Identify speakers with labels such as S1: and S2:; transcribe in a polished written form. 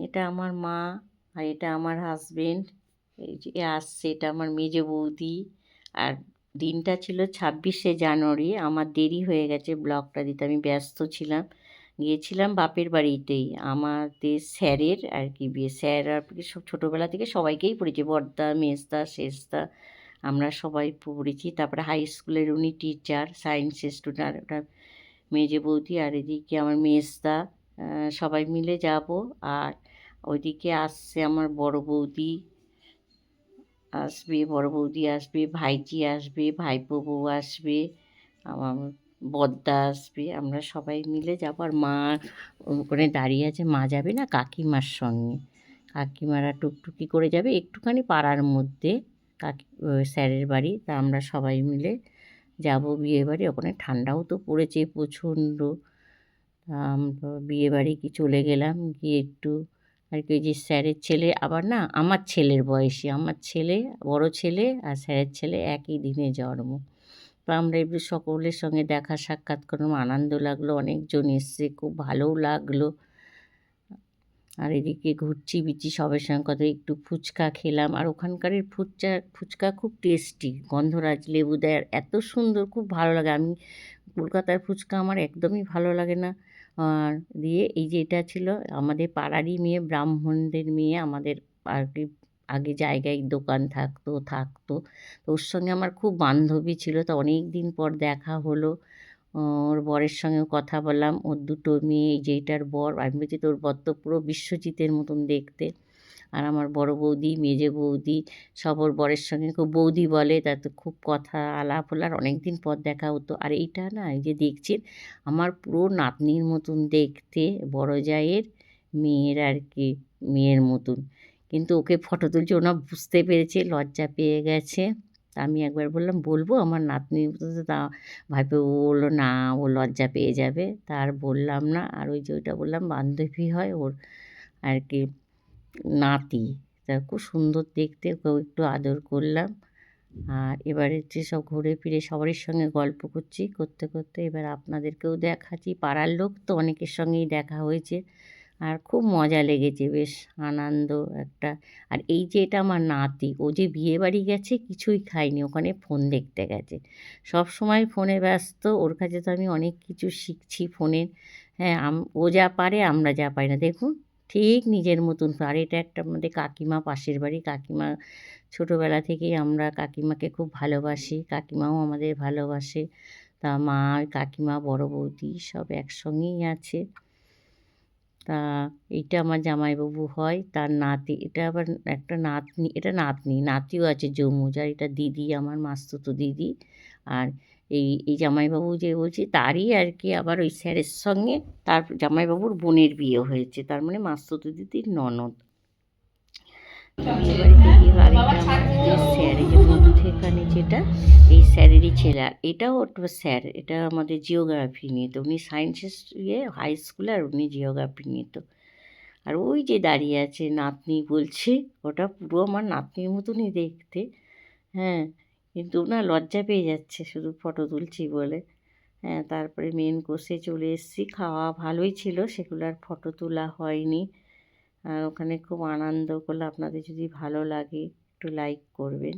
S1: এটা আমার মা, আর এটা আমার হাজবেন্ড। এই যে আসছে, এটা আমার মেজো বৌদি। আর দিনটা ছিল 26শে জানুয়ারি। আমার দেরি হয়ে গেছে ব্লগটা দিতে, আমি ব্যস্ত ছিলাম। গিয়েছিলাম বাপের বাড়িতেই, আমাদের স্যারের আর কি বিয়ে। স্যার আর কি সব ছোটোবেলা থেকে সবাইকেই পড়েছি, বড়দা, মেজদা, শেষদা, আমরা সবাই পড়েছি। তারপরে হাই স্কুলের উনি টিচার, সায়েন্সের স্টুডেন্ট। ওটা মেজো বৌদি, আর এদিকে আমার মেজদা, সবাই মিলে যাব। আর ওইদিকে আসছে আমার বড় বৌদি আসবে, বড় বৌদি আসবে, ভাইজি আসবে, ভাইপো বউ আসবে, আমার বড়দা আসবে, আমরা সবাই মিলে যাব। আর মা ওখানে দাঁড়িয়ে আছে, মা যাবে না কাকিমার সঙ্গে। কাকিমারা টুকটুকি করে যাবে একটুখানি পাড়ার মধ্যে, স্যারের বাড়ি। তা আমরা সবাই মিলে যাব বিয়ে বাড়ি। ওখানে ঠান্ডাও তো পড়েছে প্রচণ্ড। আমরা বিয়ে বাড়ি কি চলে গেলাম, গিয়ে একটু আর কি, ওই যে স্যারের ছেলে আবার না আমার ছেলের বয়সী, আমার ছেলে, বড় ছেলে আর স্যারের ছেলে একই দিনে জন্ম। তো আমরা একটু সকলের সঙ্গে দেখা সাক্ষাৎ করলাম, আনন্দ লাগলো, অনেকজন এসছে, খুব ভালোও লাগলো। আর এদিকে ঘুরছি বিচি সবার সঙ্গে কথা, একটু ফুচকা খেলাম। আর ওখানকারের ফুচকা খুব টেস্টি, গন্ধরাজ লেবু দেয়, আর এত সুন্দর, খুব ভালো লাগে। আমি কলকাতার ফুচকা আমার একদমই ভালো লাগে না। আর দিয়ে এই যে এটা ছিল আমাদের পাড়ারই মেয়ে, ব্রাহ্মণদের মেয়ে, আমাদের আর কি আগে জায়গায় দোকান থাকতো। তো ওর সঙ্গে আমার খুব বান্ধবী ছিল, তো অনেক দিন পর দেখা হলো। ওর বরের সঙ্গেও কথা বললাম, ওর দুটো মেয়ে, এই যে এটার বর, আমি বলছি তোর বর তো পুরো বিশ্বজিতের মতন দেখতে। আর আমার বড় বৌদি, মেজো বৌদি, সব ওর বরের সঙ্গে খুব বৌদি বলে, তাতে খুব কথা আলাপ হলো, আর অনেক দিন পর দেখা হতো। আর এইটা না, এই যে দেখছেন, আমার পুরো নাতনির মতন দেখতে, বড় জায়ের মেয়ের আর কি, মেয়ের মতন। কিন্তু ওকে ফটো তুলছে, ওনা বুঝতে পেরেছে, লজ্জা পেয়ে গেছে। তা আমি একবার বললাম বলবো আমার নাতনির মতো, তো তা ভাইপো বললো না, ও লজ্জা পেয়ে যাবে, তার বললাম না। আর ওই যে ওইটা বললাম বান্ধবী হয় ওর আর কি, নাতি। তা খুব সুন্দর দেখতে, ওকেও একটু আদর করলাম। আর এবারে যে সব ঘুরে ফিরে সবারই সঙ্গে গল্প করছি, করতে করতে এবার আপনাদেরকেও দেখাচ্ছি। পাড়ার লোক তো অনেকের সঙ্গেই দেখা হয়েছে, আর খুব মজা লেগেছে, বেশ আনন্দ একটা। আর এই যে এটা আমার নাতি, ও যে বিয়ে বাড়ি গেছে কিছুই খায়নি, ওখানে ফোন দেখতে গেছে, সব সময় ফোনে ব্যস্ত। ওর কাছে তো আমি অনেক কিছু শিখছি ফোনের। হ্যাঁ, ও যা পারে আমরা যা পারি না, দেখুন ঠিক নিজের মতন। আর এটা একটা আমাদের কাকিমা, পাশের বাড়ি কাকিমা। ছোটোবেলা থেকেই আমরা কাকিমাকে খুব ভালোবাসি, কাকিমাও আমাদের ভালোবাসে। তা মা, কাকিমা, বড় বৌদি সব একসঙ্গেই আছে। তা এইটা আমার জামাইবাবু হয়, তার নাতি। এটা আবার একটা নাতনি, এটা নাতনি, নাতিও আছে যমুজ। আর এটা দিদি, আমার মাস্তুতো দিদি। আর এই জামাইবাবু যে বলছি, তারই আর কি আবার ওই স্যারের সঙ্গে তার জামাইবাবুর বোনের বিয়ে হয়েছে, তার মানে মাস্তুতো দিদির ননদ। বিয়েবাড়িতে গিয়ে, আর এটা আমাদের স্যার, এই যে মধ্যেখানে যেটা, এই স্যারেরই ছেলে। আর এটাও একটা স্যার, এটা আমাদের জিওগ্রাফি নিত, উনি সায়েন্সের হাই স্কুলে, আর উনি জিওগ্রাফি নিত। আর ওই যে দাঁড়িয়ে আছে নাতনি বলছে, ওটা পুরো আমার নাতনির মতনই দেখতে। হ্যাঁ, কিন্তু না লজ্জা পেয়ে যাচ্ছে শুধু ফটো তুলছি বলে। হ্যাঁ, তারপরে মেন কোর্সে চলে এসেছি, খাওয়া ভালোই ছিল, সেগুলো আর ফটো তোলা হয়নি। আর ওখানে খুব আনন্দ করলে, আপনাদের যদি ভালো লাগে একটু লাইক করবেন।